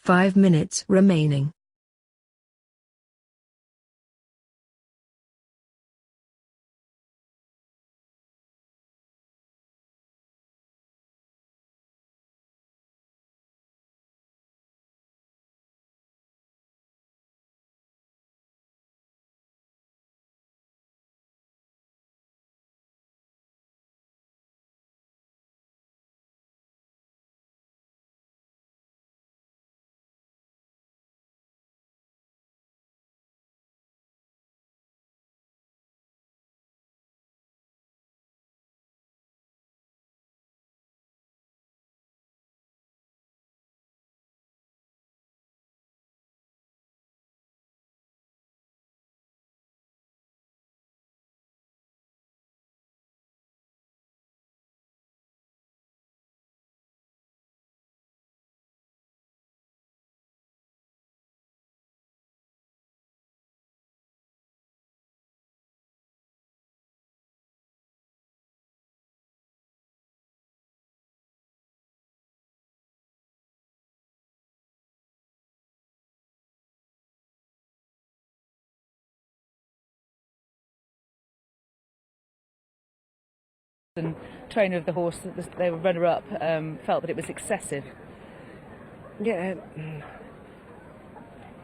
5 minutes remaining. And trainer of the horse, they were runner-up, felt that it was excessive. Yeah,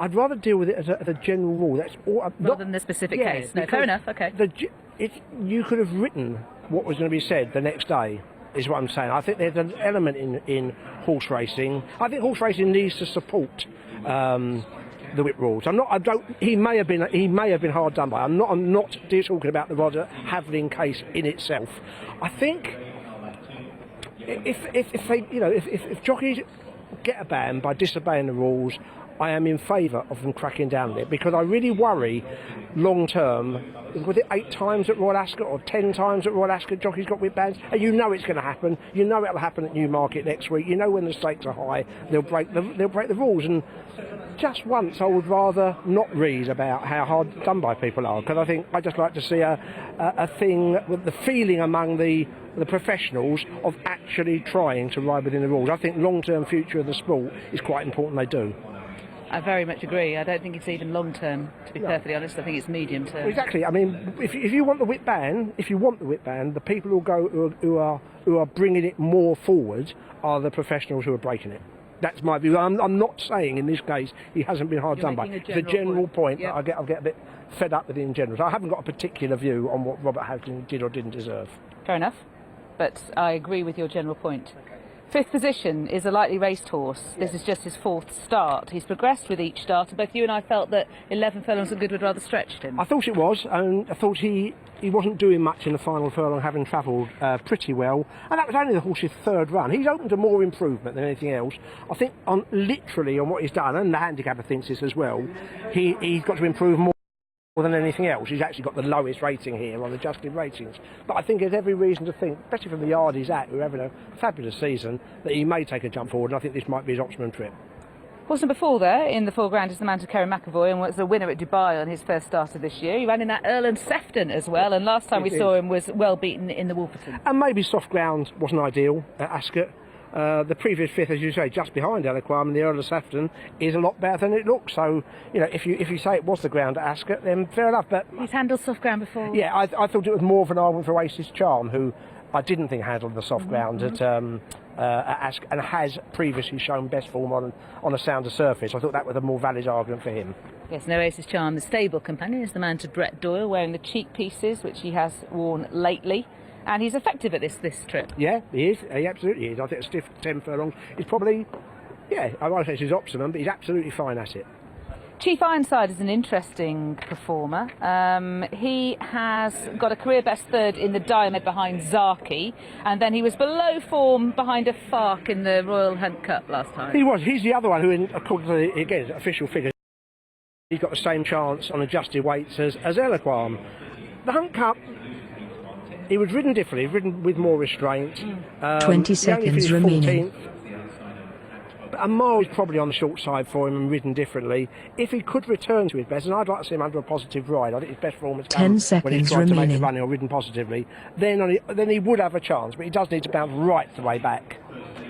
I'd rather deal with it as a general rule. That's all. Rather than the specific case. No, fair enough. Okay. You could have written what was going to be said the next day, is what I'm saying. I think there's an element in horse racing. I think horse racing needs to support the whip rules. He may have been hard done by. I'm not talking about the Roger Havlin case in itself. I think if jockeys get a ban by disobeying the rules, I am in favour of them cracking down on it, because I really worry long term. Was it 8 times at Royal Ascot or 10 times at Royal Ascot jockeys got whip bans? And you know it's going to happen. You know it'll happen at Newmarket next week. You know when the stakes are high, they'll break the rules. And just once, I would rather not read about how hard done by people are, because I just like to see a thing with the feeling among the professionals of actually trying to ride within the rules. I think long-term future of the sport is quite important they do. I very much agree. I don't think it's even long-term, to be perfectly honest. I think it's medium-term. Exactly. I mean, if you want the whip ban, the people who are bringing it more forward are the professionals who are breaking it. That's my view. I'm not saying in this case he hasn't been hard done by. The general point that I get a bit fed up with it in general. So I haven't got a particular view on what Robert Havlin did or didn't deserve. Fair enough. But I agree with your general point. 5th position is a lightly raced horse. This is just his 4th start. He's progressed with each start, and both you and I felt that 11 furlongs of Goodwood rather stretched him. I thought it was, and I thought he wasn't doing much in the final furlong, having travelled pretty well, and that was only the horse's 3rd run. He's open to more improvement than anything else. I think on what he's done, and the handicapper thinks this as well, he's got to improve more than anything else. He's actually got the lowest rating here on adjusted ratings. But I think there's every reason to think, especially from the yard he's at, who are having a fabulous season, that he may take a jump forward, and I think this might be his optimum trip. Horse number 4 there in the foreground is the man to Kerry McAvoy, and was a winner at Dubai on his first start of this year. He ran in that Earl and Sefton as well, and last time we saw him was well beaten in the Wolverton. And maybe soft ground wasn't ideal at Ascot. The previous 5th, as you say, just behind Eloquam, and the Earl of Sefton is a lot better than it looks. So, you know, if you say it was the ground at Ascot, then fair enough. But he's handled soft ground before. Yeah, I thought it was more of an argument for Oasis Charm, who I didn't think handled the soft ground at Ascot, and has previously shown best form on a sounder surface. I thought that was a more valid argument for him. Yes, no Oasis Charm, the stable companion, is the man to Brett Doyle, wearing the cheek pieces, which he has worn lately. And he's effective at this trip. Yeah, he is. He absolutely is. I think a stiff 10 furlongs is probably, I won't say it's his optimum, but he's absolutely fine at it. Chief Ironside is an interesting performer. He has got a career best 3rd in the Diomed behind Zaki, and then he was below form behind a Fark in the Royal Hunt Cup last time. He was. He's the other one who, according to again official figures, he's got the same chance on adjusted weights as Eloquam. The Hunt Cup, he was ridden differently, ridden with more restraint. 20 seconds remaining. 14th. A mile is probably on the short side for him and ridden differently. If he could return to his best, and I'd like to see him under a positive ride, I think his best form has come 10 seconds when he's tried remaining. to make a running or ridden positively, then he would have a chance, but he does need to bounce right the way back.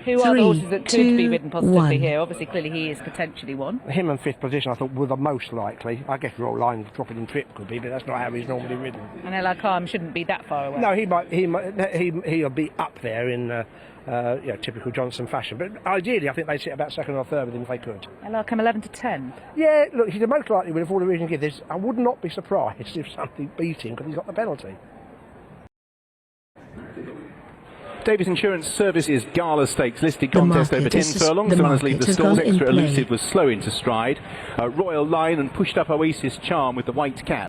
Who are the 3, horses that could be 2, ridden positively 1. here? Obviously, clearly he is potentially one. Him and fifth position, I thought, were the most likely. I guess Royal Line dropping in trip could be, but that's not how he's normally ridden. And El Arcam shouldn't be that far away. No, he'll be up there in typical Johnson fashion. But ideally, I think they'd sit about second or third with him if they could. El Arcam 11 to 10. Yeah, look, he's the most likely with all the reasons given. I would not be surprised if something beat him because he's got the penalty. Davis Insurance Services Gala Stakes listed The contest over market 10 is- furlongs. the The runners leave market the has stalls. gone in Extra play. Elusive was slow into stride. Royal Line and pushed up Oasis Charm with the white cap.